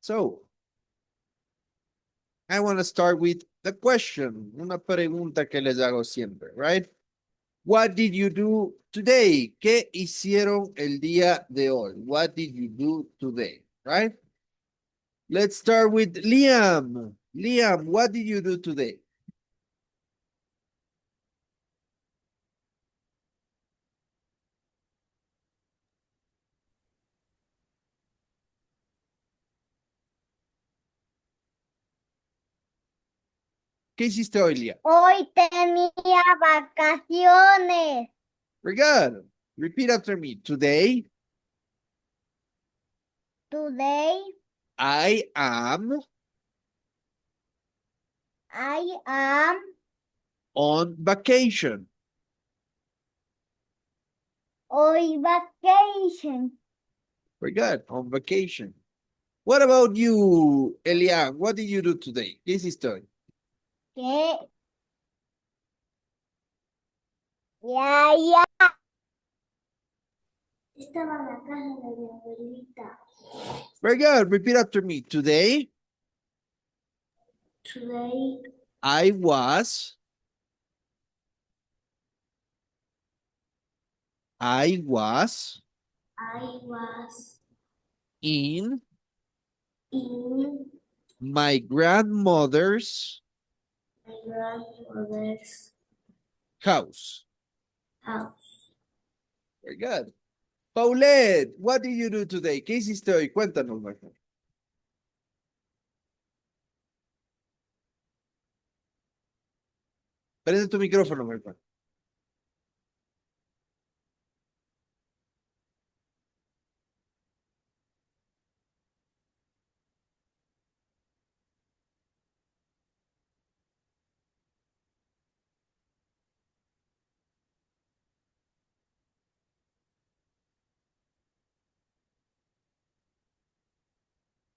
So, I want to start with the question. Una pregunta que les hago siempre, right? What did you do today? ¿Qué hicieron el día de hoy? What did you do today? Right? Let's start with Liam. Liam, what did you do today? ¿Qué hiciste hoy, Liam? Hoy tenía vacaciones. Very good. Repeat after me. Today, Today I am I am on vacation. on vacation. Very good. On vacation. What about you, Elian? What did you do today? ¿Qué hiciste hoy? ¿Qué? Ya. Estaba en la casa de mi abuelita. Very good. Repeat after me. Today, Today I was I was in in my grandmother's my grandmother's house. house. Very good. Paulette, what did you do today? ¿Qué hiciste hoy? Cuéntanos, my friend. Prende tu micrófono, my friend.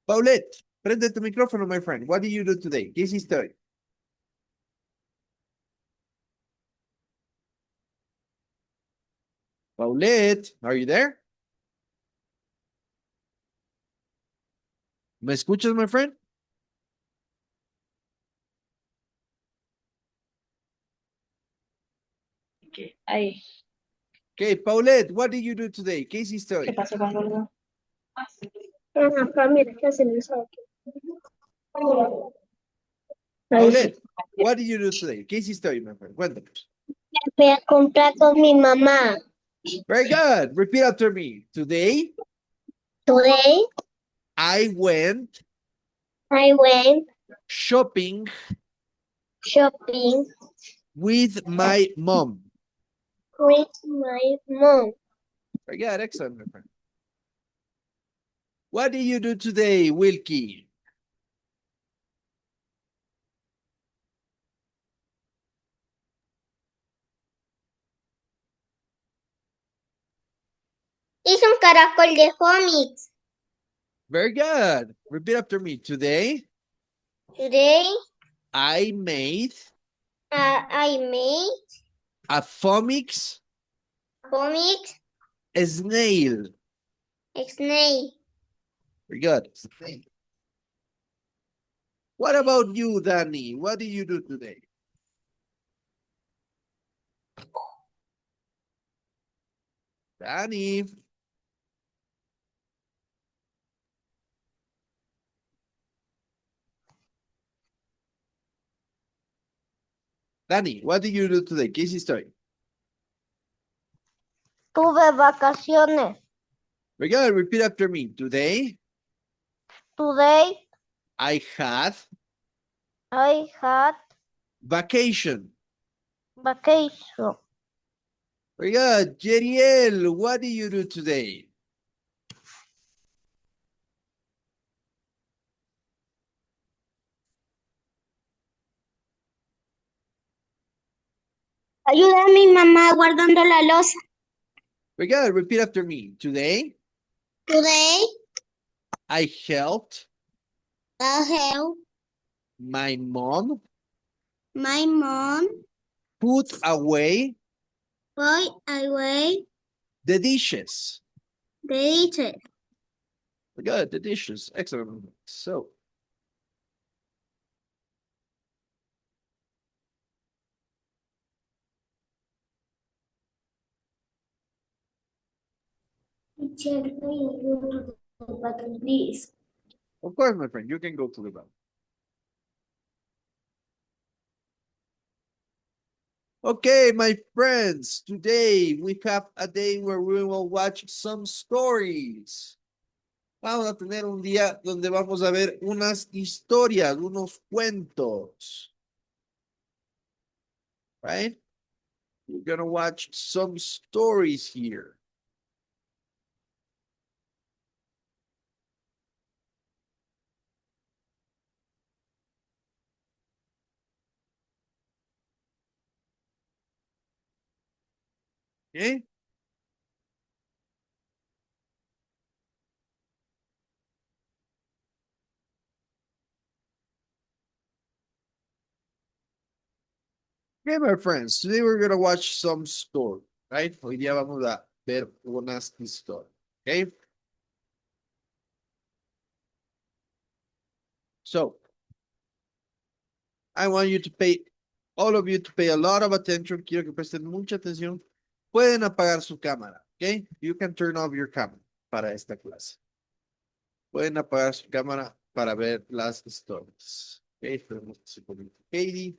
Paulette, prende tu micrófono, my friend. What did you do today? ¿Qué hiciste hoy? Paulette, are you there? ¿Me escuchas, my friend? Ahí. Okay, Paulette, what did you do today? ¿Qué hiciste ¿Qué hoy? pasó con Gordo? Mira, ¿qué hacen eso? Paulette, what did you do today? ¿Qué hiciste hoy, my friend? Cuéntanos. Fui a comprar con mi mamá. Very good. Repeat after me. Today, Today I went I went shopping shopping with my mom. with my mom. Very good. Excellent, my friend. What did you do today, Wilkie? Hice un caracol de cómics. Very good. Repeat after me. Today, Today I made I made a phonics comics snail. snail. Very good. Snail. What about you, Danny? What did you do today? Danny. Danny, what did you do today? ¿Qué hiciste hoy? Tuve vacaciones. Very good. Repeat after me. Today, Today I had I had vacation. vacation. Very good. Jeriel, what did you do today? Ayuda a mi mamá guardando la loza. Very good. Repeat after me. Today, Today I helped I help my mom my mom put away put away the dishes. the dishes. Good, the dishes. Excellent. So, Teacher, can you go to the bathroom, please? of course, my friend, you can go to the bathroom. Okay, my friends, today we have a day where we will watch some stories. Vamos a tener un día donde vamos a ver unas historias, unos cuentos. Right? We're gonna watch some stories here. Okay? Okay, my friends, today we're gonna watch some story, right? Hoy día vamos a ver unas historias, okay? So, I want you to pay, all of you to pay a lot of attention. Quiero que presten mucha atención. Pueden apagar su cámara, okay? You can turn off your camera para esta clase. Pueden apagar su cámara para ver las historias. Okay, esperemos que se conecte Katie.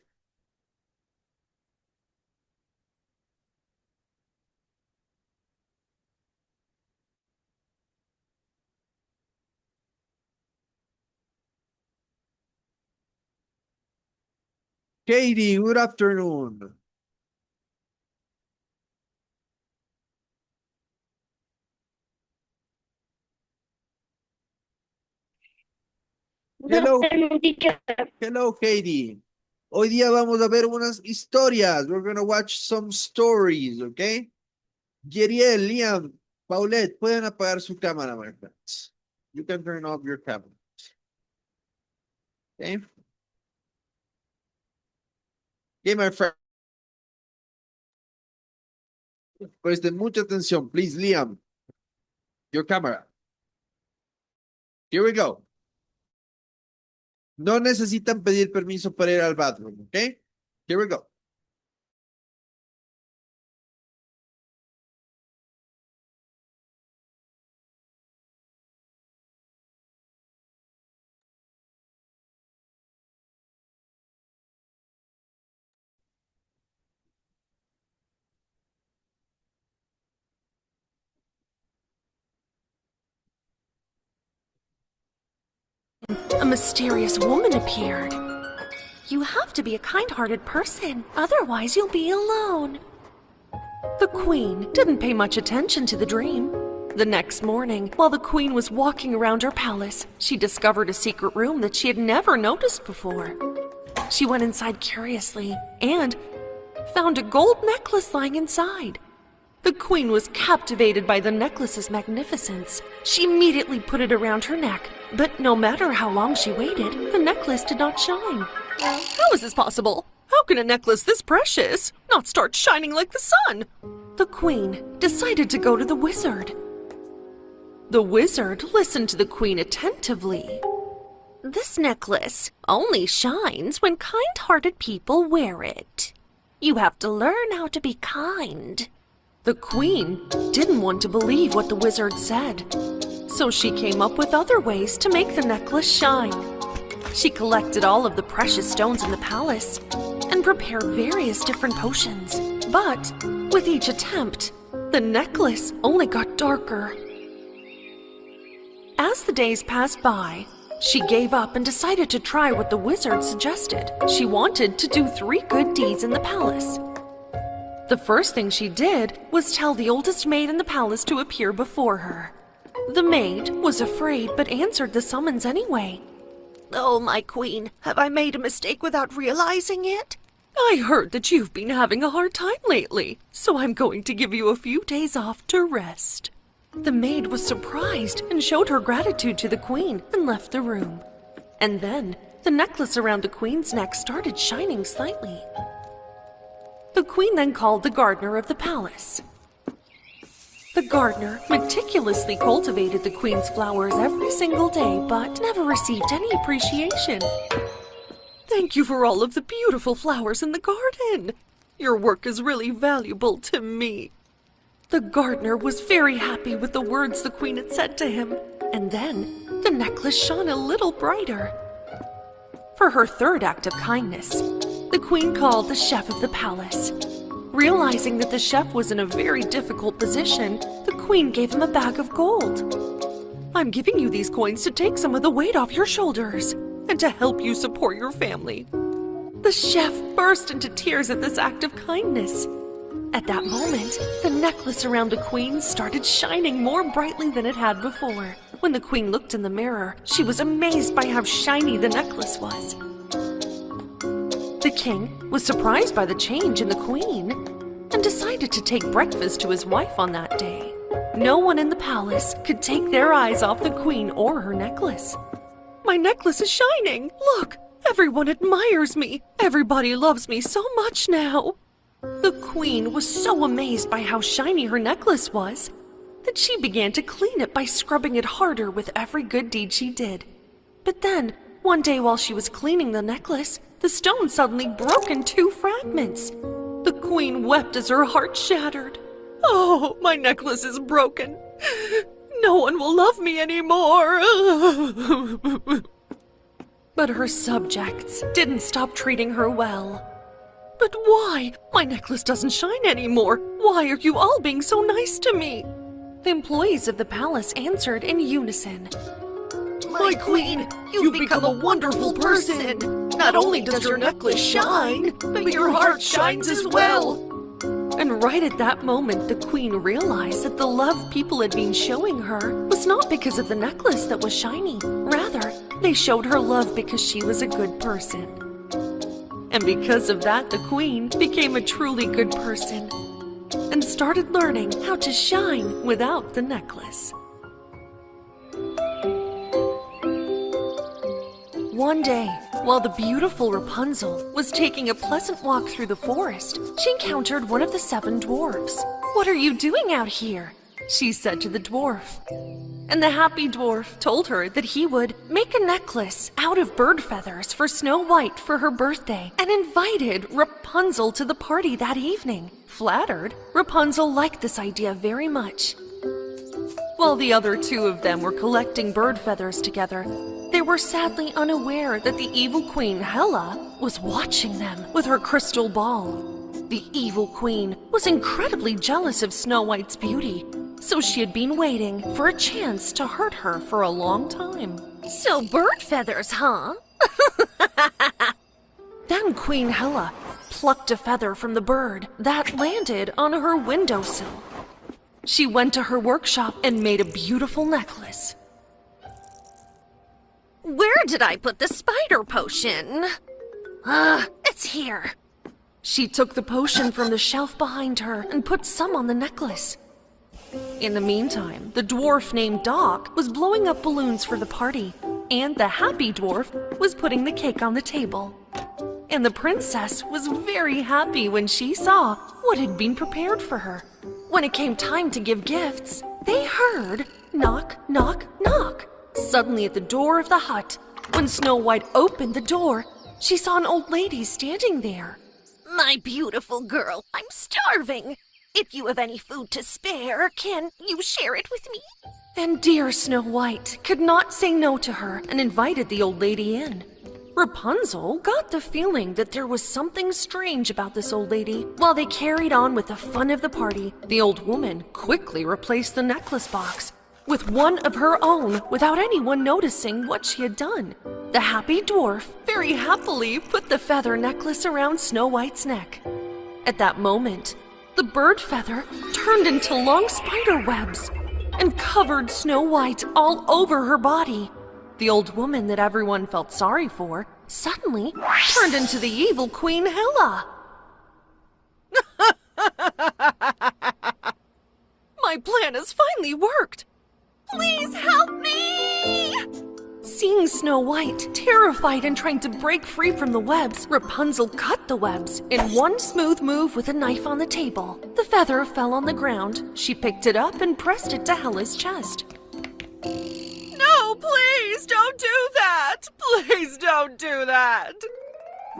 Katie, good afternoon. Hello. Hello, Katie. Hoy día vamos a ver unas historias. We're going to watch some stories, okay? Yeriel, Liam, Paulette, pueden apagar su cámara, my friends. You can turn off your camera. Okay? Okay, my friend. Presten mucha atención, please, Liam. Your camera. Here we go. No necesitan pedir permiso para ir al bathroom, okay? Here we go. A mysterious woman appeared. You have to be a kind-hearted person, otherwise you'll be alone. The queen didn't pay much attention to the dream. The next morning, while the queen was walking around her palace, she discovered a secret room that she had never noticed before. She went inside curiously and found a gold necklace lying inside. The queen was captivated by the necklace's magnificence. She immediately put it around her neck, but no matter how long she waited, the necklace did not shine. How is this possible? How can a necklace this precious not start shining like the sun? The queen decided to go to the wizard. The wizard listened to the queen attentively. This necklace only shines when kind-hearted people wear it. You have to learn how to be kind. The queen didn't want to believe what the wizard said, so she came up with other ways to make the necklace shine. She collected all of the precious stones in the palace and prepared various different potions. But with each attempt, the necklace only got darker. As the days passed by, she gave up and decided to try what the wizard suggested. She wanted to do 3 good deeds in the palace. The first thing she did was tell the oldest maid in the palace to appear before her. The maid was afraid but answered the summons anyway. Oh, my queen, have I made a mistake without realizing it? I heard that you've been having a hard time lately, so I'm going to give you a few days off to rest. The maid was surprised and showed her gratitude to the queen and left the room. And then the necklace around the queen's neck started shining slightly. The queen then called the gardener of the palace. The gardener meticulously cultivated the queen's flowers every single day, but never received any appreciation. Thank you for all of the beautiful flowers in the garden. Your work is really valuable to me. The gardener was very happy with the words the queen had said to him, and then the necklace shone a little brighter. For her third act of kindness, the queen called the chef of the palace. Realizing that the chef was in a very difficult position, the queen gave him a bag of gold. I'm giving you these coins to take some of the weight off your shoulders and to help you support your family. The chef burst into tears at this act of kindness. At that moment, the necklace around the queen started shining more brightly than it had before. When the queen looked in the mirror, she was amazed by how shiny the necklace was. The king was surprised by the change in the queen and decided to take breakfast to his wife on that day. No one in the palace could take their eyes off the queen or her necklace. My necklace is shining! Look! Everyone admires me! Everybody loves me so much now! The queen was so amazed by how shiny her necklace was that she began to clean it by scrubbing it harder with every good deed she did. But then, one day while she was cleaning the necklace, the stone suddenly broke in 2 fragments. The queen wept as her heart shattered. Oh, my necklace is broken. No one will love me anymore. But her subjects didn't stop treating her well. But why? My necklace doesn't shine anymore. Why are you all being so nice to me? The employees of the palace answered in unison. My queen, you've become a wonderful person. Not only does your necklace shine, but your heart shines as well. And right at that moment, the queen realized that the love people had been showing her was not because of the necklace that was shiny. Rather, they showed her love because she was a good person. And because of that, the queen became a truly good person and started learning how to shine without the necklace. One day, while the beautiful Rapunzel was taking a pleasant walk through the forest, she encountered one of the 7 dwarfs. "What are you doing out here?" she said to the dwarf. And the happy dwarf told her that he would make a necklace out of bird feathers for Snow White for her birthday and invited Rapunzel to the party that evening. Flattered, Rapunzel liked this idea very much. While the other 2 of them were collecting bird feathers together, they were sadly unaware that the evil queen, Hela, was watching them with her crystal ball. The evil queen was incredibly jealous of Snow White's beauty, so she had been waiting for a chance to hurt her for a long time. So bird feathers, huh? Then Queen Hela plucked a feather from the bird that landed on her windowsill. She went to her workshop and made a beautiful necklace. Where did I put the spider potion? It's here. She took the potion from the shelf behind her and put some on the necklace. In the meantime, the dwarf named Doc was blowing up balloons for the party, and the happy dwarf was putting the cake on the table. And the princess was very happy when she saw what had been prepared for her. When it came time to give gifts, they heard knock, knock, knock. Suddenly at the door of the hut, when Snow White opened the door, she saw an old lady standing there. My beautiful girl, I'm starving. If you have any food to spare, can you share it with me? And dear Snow White could not say no to her and invited the old lady in. Rapunzel got the feeling that there was something strange about this old lady. While they carried on with the fun of the party, the old woman quickly replaced the necklace box with one of her own without anyone noticing what she had done. The happy dwarf very happily put the feather necklace around Snow White's neck. At that moment, the bird feather turned into long spider webs and covered Snow White all over her body. The old woman that everyone felt sorry for suddenly turned into the evil Queen Hela. My plan has finally worked. Please help me! Seeing Snow White, terrified and trying to break free from the webs, Rapunzel cut the webs. In one smooth move with a knife on the table, the feather fell on the ground. She picked it up and pressed it to Hella's chest. No, please don't do that! Please don't do that!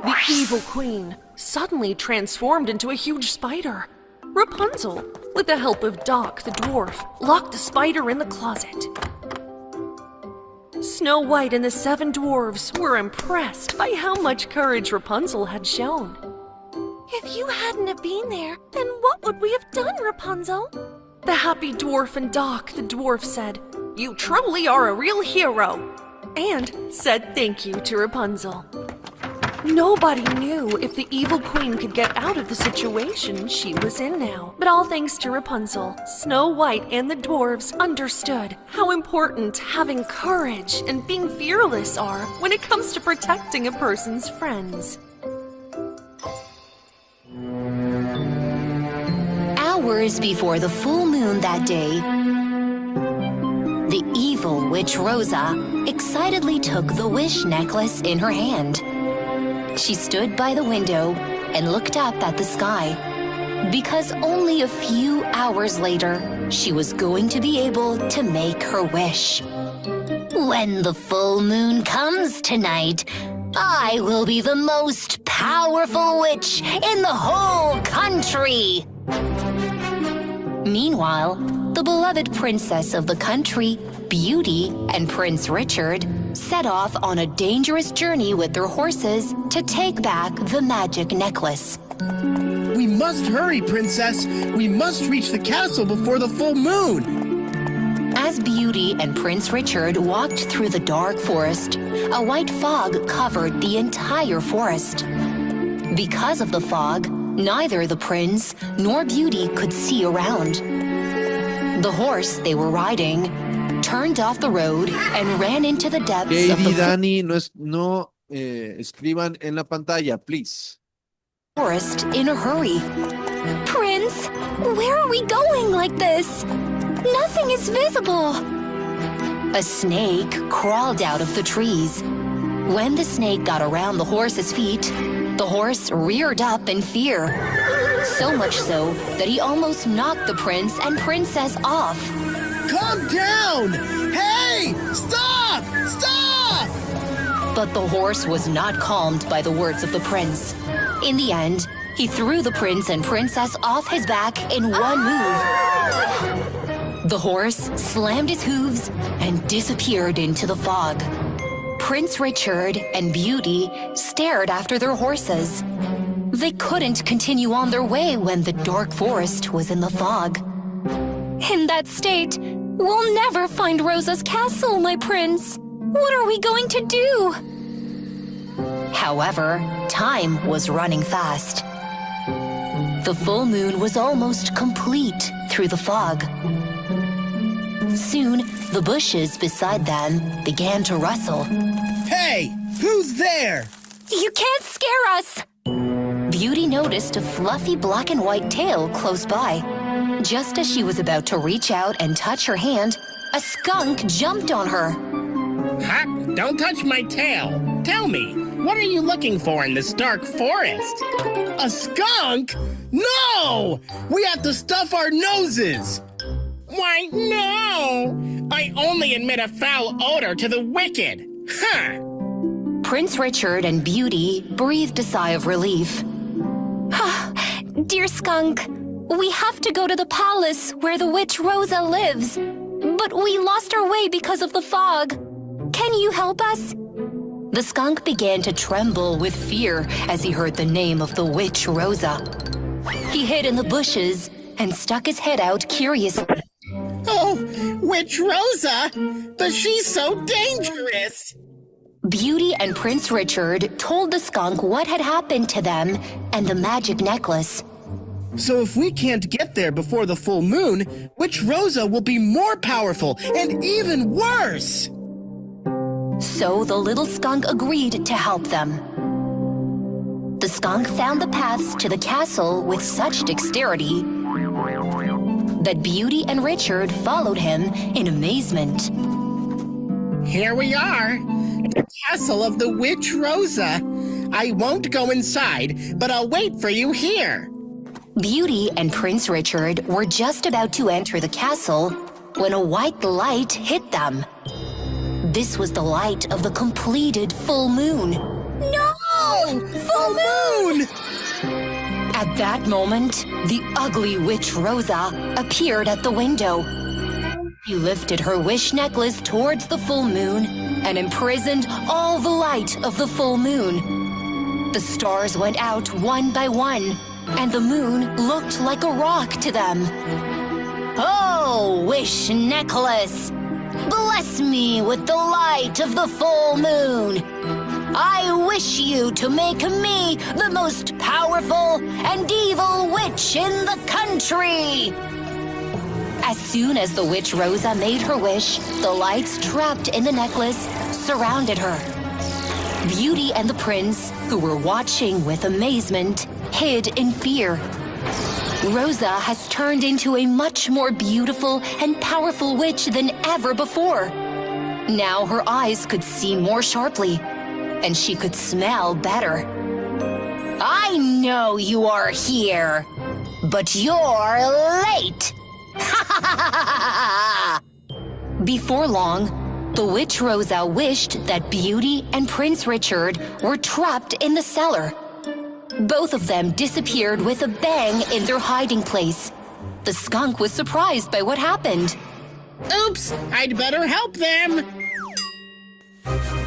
The evil queen suddenly transformed into a huge spider. Rapunzel, with the help of Doc the dwarf, locked the spider in the closet. Snow White and the 7 dwarves were impressed by how much courage Rapunzel had shown. If you hadn't have been there, then what would we have done, Rapunzel? The happy dwarf and Doc the dwarf said, "You truly are a real hero," and said thank you to Rapunzel. Nobody knew if the evil queen could get out of the situation she was in now. But all thanks to Rapunzel, Snow White and the dwarves understood how important having courage and being fearless are when it comes to protecting a person's friends. Hours before the full moon that day, the evil witch Rosa excitedly took the wish necklace in her hand. She stood by the window and looked up at the sky, because only a few hours later, she was going to be able to make her wish. When the full moon comes tonight, I will be the most powerful witch in the whole country. Meanwhile, the beloved princess of the country, Beauty, and Prince Richard set off on a dangerous journey with their horses to take back the magic necklace. We must hurry, Princess. We must reach the castle before the full moon. As Beauty and Prince Richard walked through the dark forest, a white fog covered the entire forest. Because of the fog, neither the prince nor Beauty could see around. The horse they were riding turned off the road and ran into the depths of Katie, the Dani, escriban en la pantalla, please. forest in a hurry. Prince, where are we going like this? Nothing is visible. A snake crawled out of the trees. When the snake got around the horse's feet, the horse reared up in fear. So much so that he almost knocked the prince and princess off. Calm down! Hey! Stop! Stop! But the horse was not calmed by the words of the prince. In the end, he threw the prince and princess off his back in one move. The horse slammed his hooves and disappeared into the fog. Prince Richard and Beauty stared after their horses. They couldn't continue on their way when the dark forest was in the fog. In that state, we'll never find Rosa's castle, my prince. What are we going to do? However, time was running fast. The full moon was almost complete through the fog. Soon, the bushes beside them began to rustle. Hey! Who's there? You can't scare us! Beauty noticed a fluffy black and white tail close by. Just as she was about to reach out and touch her hand, a skunk jumped on her. Huh? Don't touch my tail. Tell me, what are you looking for in this dark forest? A skunk? No! We have to stuff our noses! Why, no! I only admit a foul odor to the wicked. Huh! Prince Richard and Beauty breathed a sigh of relief. Dear skunk, we have to go to the palace where the witch Rosa lives. But we lost our way because of the fog. Can you help us? The skunk began to tremble with fear as he heard the name of the witch Rosa. He hid in the bushes and stuck his head out curiously. Oh, Witch Rosa! But she's so dangerous! Beauty and Prince Richard told the skunk what had happened to them and the magic necklace. So if we can't get there before the full moon, Witch Rosa will be more powerful and even worse! So the little skunk agreed to help them. The skunk found the paths to the castle with such dexterity that Beauty and Richard followed him in amazement. Here we are. castle of the witch Rosa. I won't go inside, but I'll wait for you here. Beauty and Prince Richard were just about to enter the castle when a white light hit them. This was the light of the completed full moon. No! Full moon! At that moment, the ugly witch Rosa appeared at the window. She lifted her wish necklace towards the full moon and imprisoned all the light of the full moon. The stars went out one by one, and the moon looked like a rock to them. Oh, wish necklace, bless me with the light of the full moon. I wish you to make me the most powerful and evil witch in the country. As soon as the witch Rosa made her wish, the lights trapped in the necklace surrounded her. Beauty and the prince, who were watching with amazement, hid in fear. Rosa has turned into a much more beautiful and powerful witch than ever before. Now her eyes could see more sharply, and she could smell better. I know you are here, but you're late. Before long, the witch Rosa wished that Beauty and Prince Richard were trapped in the cellar. Both of them disappeared with a bang in their hiding place. The skunk was surprised by what happened. Oops, I'd better help them.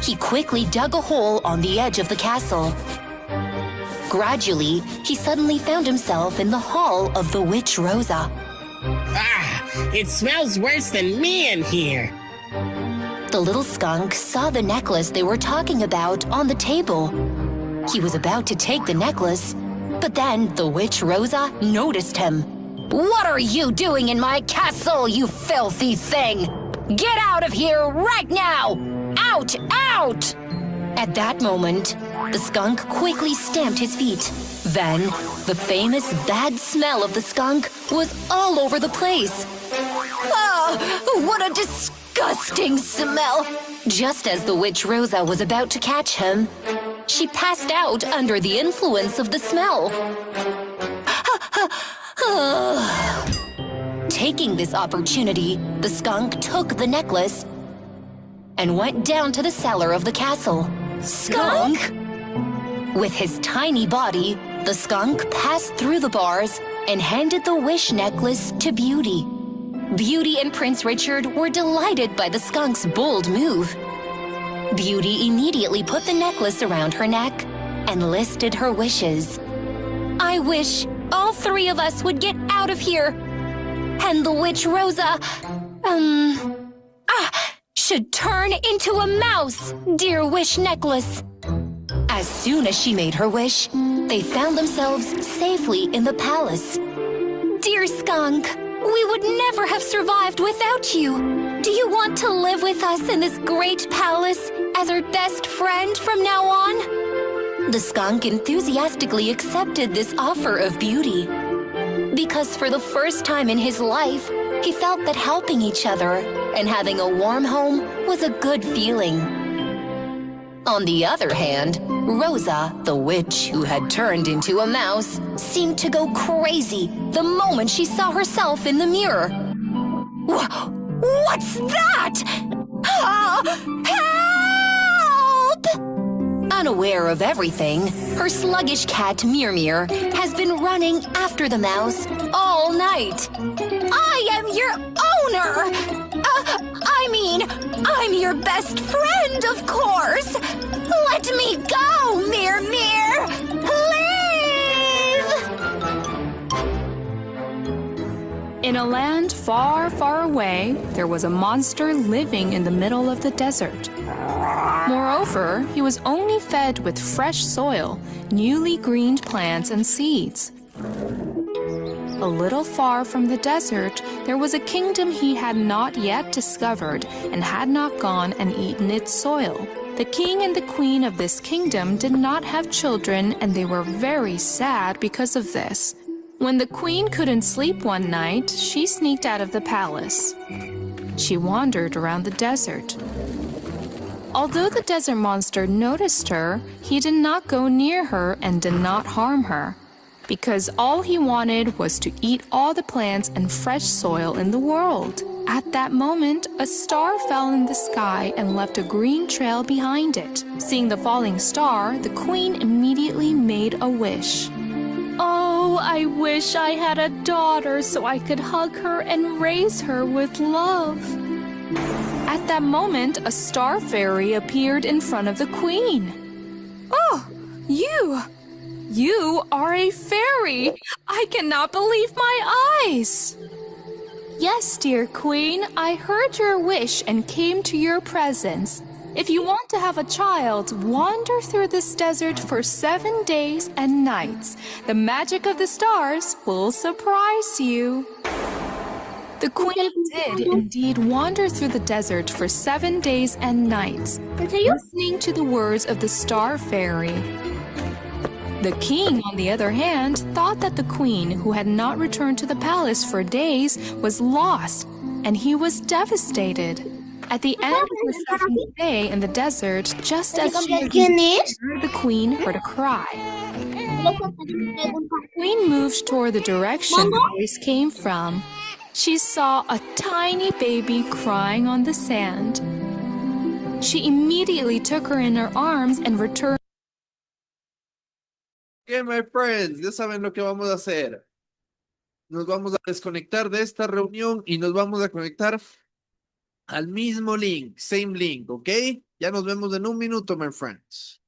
He quickly dug a hole on the edge of the castle. Gradually, he suddenly found himself in the hall of the witch Rosa. Ah, it smells worse than me in here. The little skunk saw the necklace they were talking about on the table. He was about to take the necklace, but then the witch Rosa noticed him. What are you doing in my castle, you filthy thing? Get out of here right now! Out! Out! At that moment, the skunk quickly stamped his feet. Then, the famous bad smell of the skunk was all over the place. Ah, what a disgusting smell! Just as the witch Rosa was about to catch him, she passed out under the influence of the smell. Taking this opportunity, the skunk took the necklace and went down to the cellar of the castle. Skunk? With his tiny body, the skunk passed through the bars and handed the wish necklace to Beauty. Beauty and Prince Richard were delighted by the skunk's bold move. Beauty immediately put the necklace around her neck and listed her wishes. I wish all three of us would get out of here. And the witch Rosa, should turn into a mouse, dear wish necklace. As soon as she made her wish, they found themselves safely in the palace. Dear skunk, we would never have survived without you. Do you want to live with us in this great palace as our best friend from now on? The skunk enthusiastically accepted this offer of Beauty. Because for the first time in his life, he felt that helping each other and having a warm home was a good feeling. On the other hand, Rosa, the witch who had turned into a mouse, seemed to go crazy the moment she saw herself in the mirror. What's that? Help! Unaware of everything, her sluggish cat Mir has been running after the mouse all night. I am your owner! I'm your best friend, of course! Let me go, Mir! Leave! In a land far, far away, there was a monster living in the middle of the desert. Moreover, he was only fed with fresh soil, newly greened plants and seeds. A little far from the desert, there was a kingdom he had not yet discovered and had not gone and eaten its soil. The king and the queen of this kingdom did not have children, and they were very sad because of this. When the queen couldn't sleep one night, she sneaked out of the palace. She wandered around the desert. Although the desert monster noticed her, he did not go near her and did not harm her, because all he wanted was to eat all the plants and fresh soil in the world. At that moment, a star fell in the sky and left a green trail behind it. Seeing the falling star, the queen immediately made a wish. Oh, I wish I had a daughter so I could hug her and raise her with love. At that moment, a star fairy appeared in front of the queen. Oh, you are a fairy! I cannot believe my eyes! Yes, dear queen, I heard your wish and came to your presence. If you want to have a child, wander through this desert for 7 days and nights. The magic of the stars will surprise you. The queen did indeed wander through the desert for 7 days and nights, listening to the words of the star fairy. The king, on the other hand, thought that the queen, who had not returned to the palace for days, was lost, and he was devastated. At the end of the 7th day in the desert, just as she heard the queen heard a cry. The queen moved toward the direction the voice came from. She saw a tiny baby crying on the sand. She immediately took her in her arms and returned. Okay, my friends, ya saben lo que vamos a hacer. Nos vamos a desconectar de esta reunión y nos vamos a conectar al mismo link, same link, ¿ok? Ya nos vemos en un minuto, my friends.